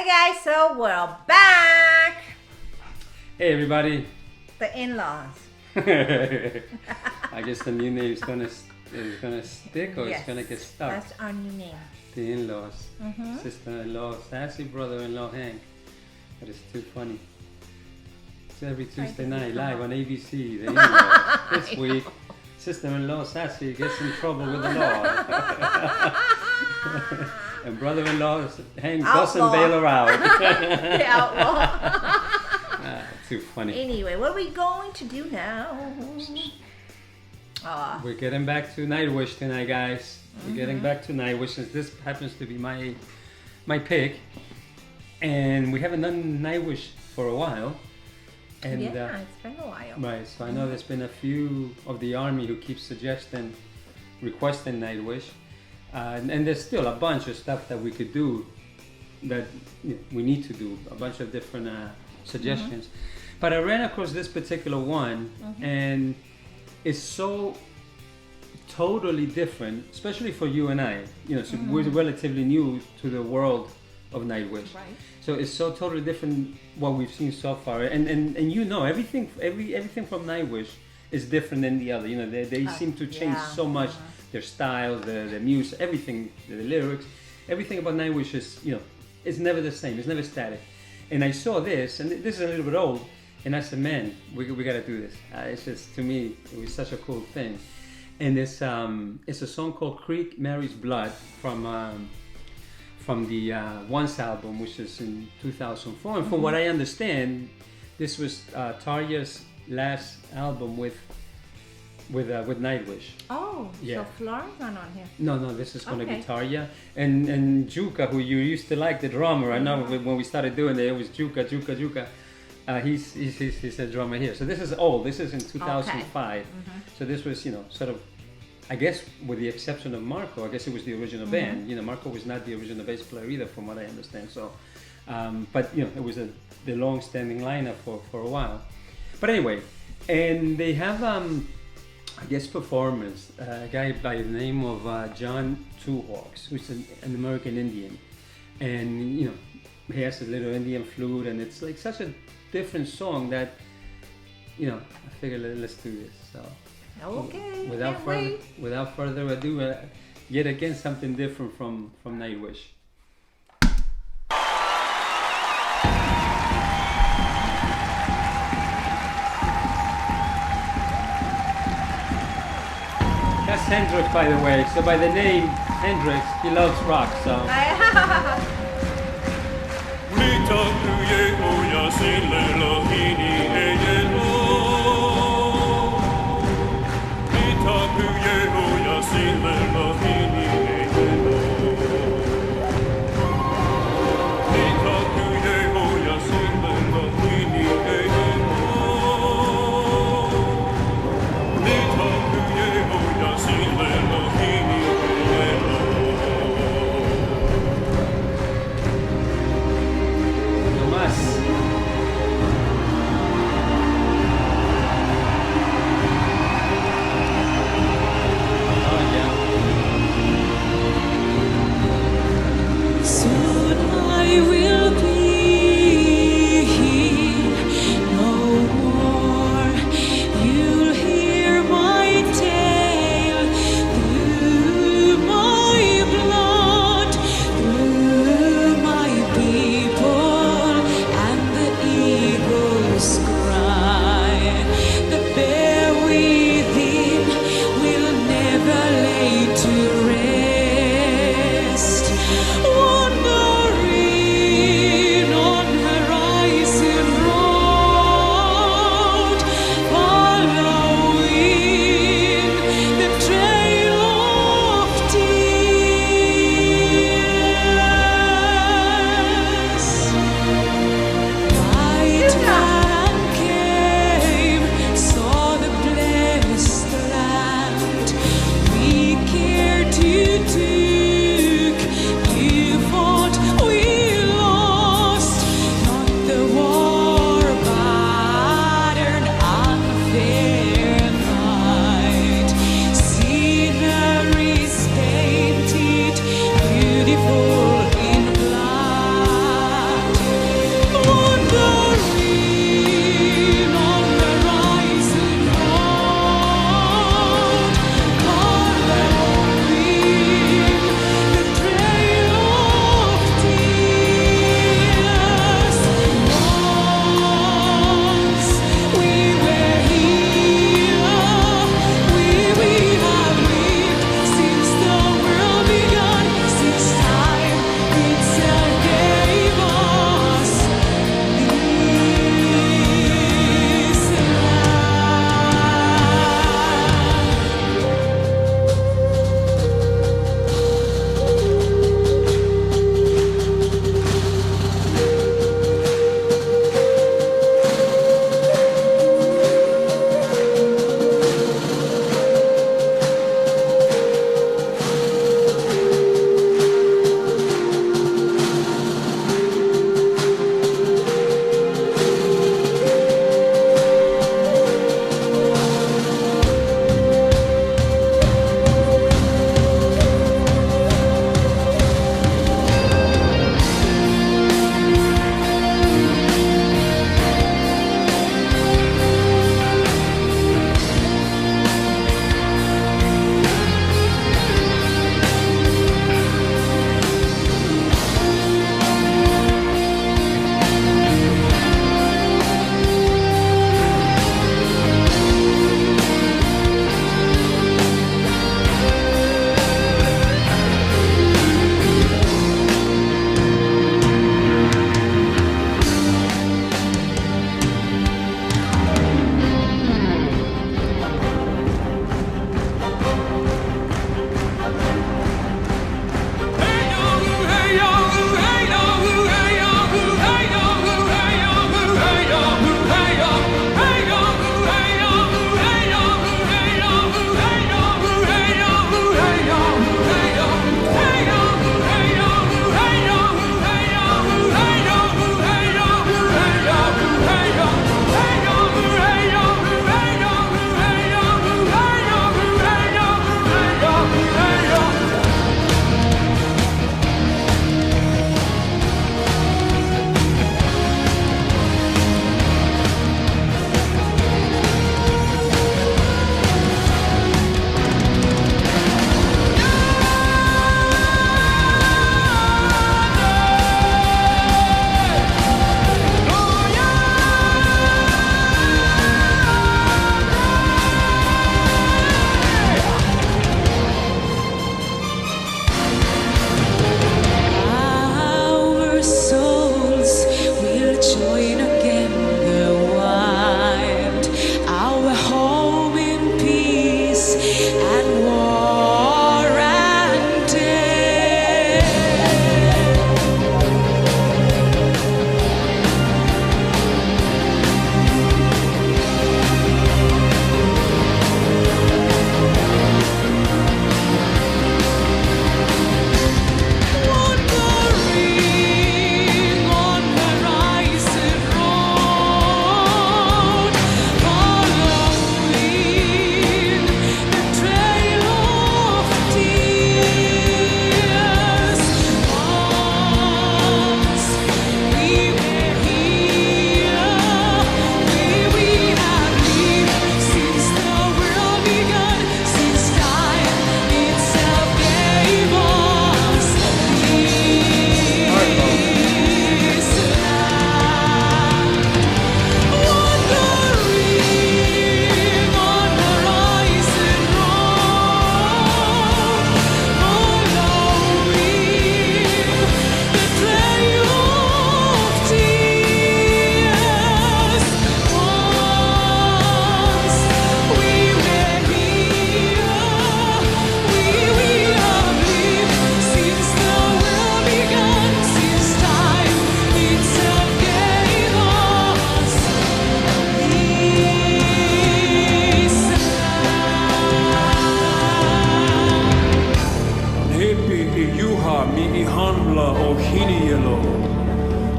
guys, so we're back. Hey everybody. The in-laws. I guess the new name is gonna stick or Yes, it's gonna get stuck. That's our new name. The in-laws, sister-in-law, sassy brother-in-law Hank. That is too funny. It's every Tuesday night live on ABC. The in-laws. This week, sister-in-law Sassy gets in trouble with the law. And brother-in-law Hank doesn't bail her out. The outlaw. Too funny. Anyway, what are we going to do now? We're getting back to Nightwish tonight, guys. We're getting back to Nightwish since this happens to be my pick. And we haven't done Nightwish for a while. And, yeah, it's been a while. Right, so I know there's been a few of the army who keep requesting Nightwish. And there's still a bunch of stuff that we could do that we need to do, a bunch of different suggestions. But I ran across this particular one and it's so totally different, especially for you and I. So we're relatively new to the world of Nightwish. Right. So it's so totally different what we've seen so far. And everything from Nightwish is different than the other. They seem to change so much. Their style, the music, everything, the lyrics, everything about Nightwish is never the same. It's never static. And I saw this, and this is a little bit old, and I said, man, we got to do this. It's just, to me, it was such a cool thing. And it's a song called Creek Mary's Blood from the Once album, which is in 2004. And from what I understand, this was Tarja's last album with Nightwish. Oh, yeah. So Flora's not on here. No, this is going to be Tarja. And Juka, who you used to like, the drummer. I know when we started doing it was Juka. He's a drummer here. So this is old. This is in 2005. So this was, sort of, I guess with the exception of Marco, I guess it was the original band. Marco was not the original bass player either, from what I understand. So, but it was the long-standing lineup for a while. But anyway, and they have I guess performers, a guy by the name of John Two Hawks, who's an American Indian, and he has a little Indian flute, and it's like such a different song that I figured let's do this. So okay, without further ado, yet again something different from Nightwish. That's Hendrix, by the way. So by the name Hendrix, he loves rock. So.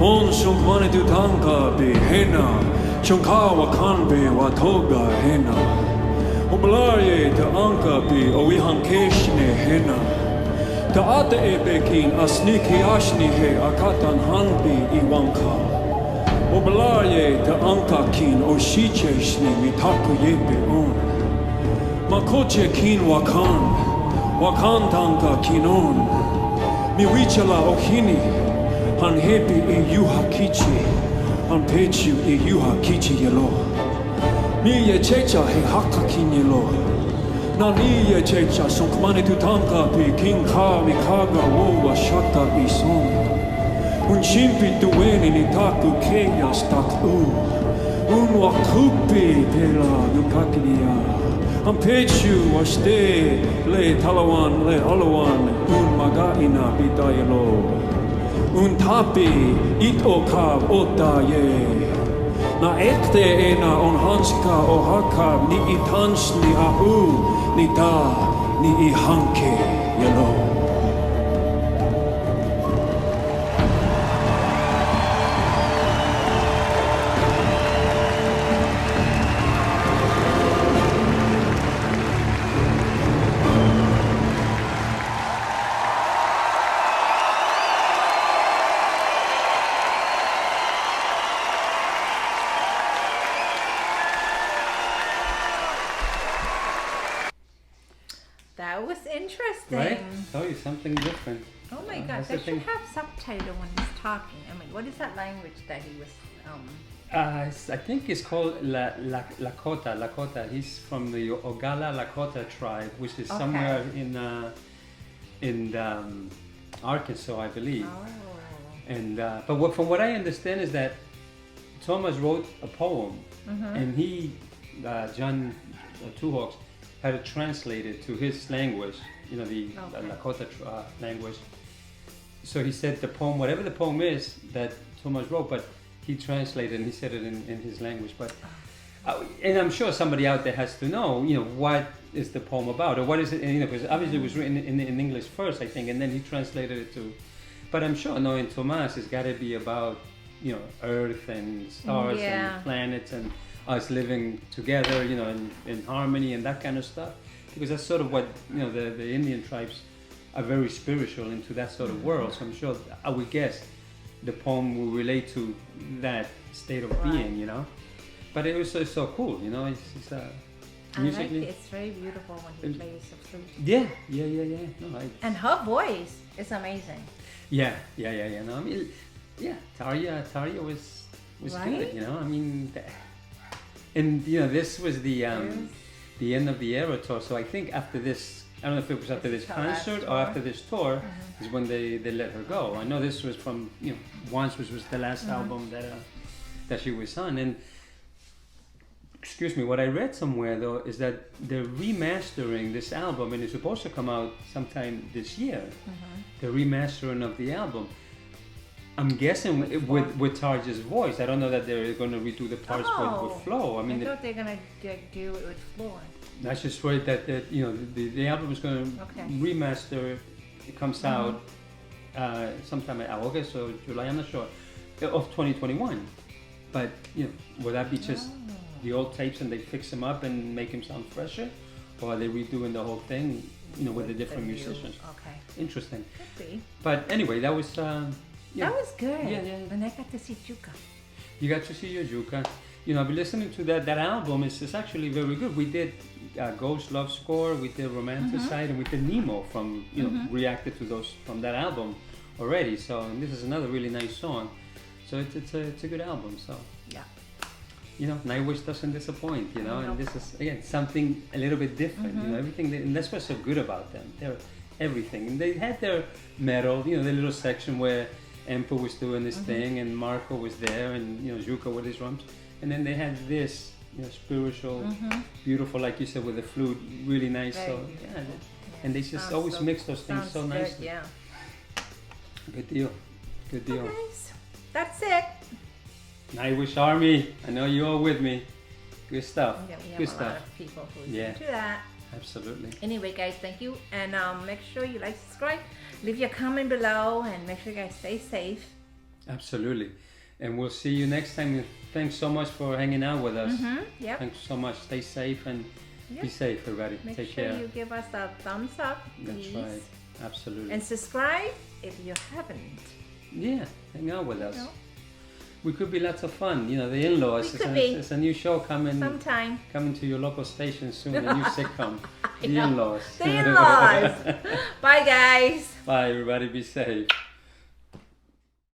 On Sunkmani tu tanka be hena, Shunkawa kanbe wa toga hena. Oblaye te anka be owihan keshne hena. Te ate ebekin asniki ashni he akatan hanbi iwanka. Oblaye te anka kin oshiche shni mitaku yebe on. Makoche kin wakan tanka kinon. Miwichala okini, han hepi e yuha kichi, han pechu e yuha kichi yelo. Mi ye checha he haka kin yelo. Na ni ye checha sunkmani tutanka pi king ka mi kaga wo wa shata ison. Un chimpi tuweni ni taku keya stak un wakupi pela nukakinia. Am pechu washte le talawan le alawan un magaina bitayelo un tapi itoka otaye na ekte ena on hanska o haka ni itans ni au ni da ni ihanke yelo. That was interesting. Right? Tell you something different. Oh my God, that's they the should thing. have subtitle when he's talking. I mean, what is that language that he was? I think it's called Lakota. Lakota. He's from the Ogala Lakota tribe, which is somewhere in Arkansas, I believe. Oh. And but from what I understand is that Thomas wrote a poem, and he, John Two Hawks, had it translated to his language, you know, the Lakota language. So he said the poem, whatever the poem is that Thomas wrote, but he translated and he said it in his language. But and I'm sure somebody out there has to know, you know, what is the poem about, or what is it, you know, because obviously it was written in English first, I think, and then he translated it to. But I'm sure knowing Thomas, it's got to be about, you know, Earth and stars and planets and us living together, you know, in harmony and that kind of stuff. Because that's sort of what, you know, the Indian tribes are very spiritual into that sort of world. So I'm sure, I would guess, the poem will relate to that state of being, you know. But it was so cool, you know. It's musically. I like it. It's very beautiful when he plays the flute. Yeah. No, And her voice is amazing. Yeah. No, I mean, yeah, Tarja was good, you know. I mean, and you know, this was the end of the era tour. So I think after this, I don't know if it was after this concert or after this tour, is when they let her go. I know this was from, you know, Once was the last album that she was on. And excuse me, what I read somewhere though is that they're remastering this album, and it's supposed to come out sometime this year. The remastering of the album. I'm guessing with Tarja's voice. I don't know that they're going to redo the parts with Flo. I mean, I thought they're going to do it with Flo. That's just right. That you know, the album is going to remaster. It comes out sometime in August or July. I'm not sure of 2021. But you know, will that be just the old tapes and they fix them up and make them sound fresher, or are they redoing the whole thing? You know, with the different musicians. Okay. Interesting. Could be. But anyway, that was. That was good. Yeah. And I got to see Juka. You got to see your Juka. You know, I've been listening to that album. It's actually very good. We did Ghost Love Score, we did Romanticide, and we did Nemo from, you know, reacted to those from that album already. So, and this is another really nice song. So it's a good album. So yeah, you know, Nightwish doesn't disappoint. You know, and this is again something a little bit different. You know, everything, and that's what's so good about them. They're everything, and they had their metal. You know, the little section where Empo was doing this thing, and Marco was there, and you know, Juka with his drums, and then they had this, you know, spiritual, beautiful, like you said, with the flute, really nice. Very so yeah, and they just always mix those things so nicely. Yeah. Good deal. Good deal. Nice. That's it. Nightwish Army. I know you're all with me. Good stuff. Yeah, we have Good a stuff. lot of people who listen to that. Absolutely. Anyway, guys, thank you, and make sure you like, subscribe, leave your comment below, and make sure you guys stay safe. Absolutely. And we'll see you next time. Thanks so much for hanging out with us. Yep. Thanks so much. Stay safe and be safe, everybody. Make Take sure care. you give us a thumbs up, That's please. right. Absolutely. And subscribe if you haven't. Yeah, hang out with us. You know? We could be lots of fun. You know, the in-laws. We could be. It's a new show coming to your local station soon. A new sitcom. The know. in-laws. The in-laws. Bye, guys. Bye, everybody. Be safe.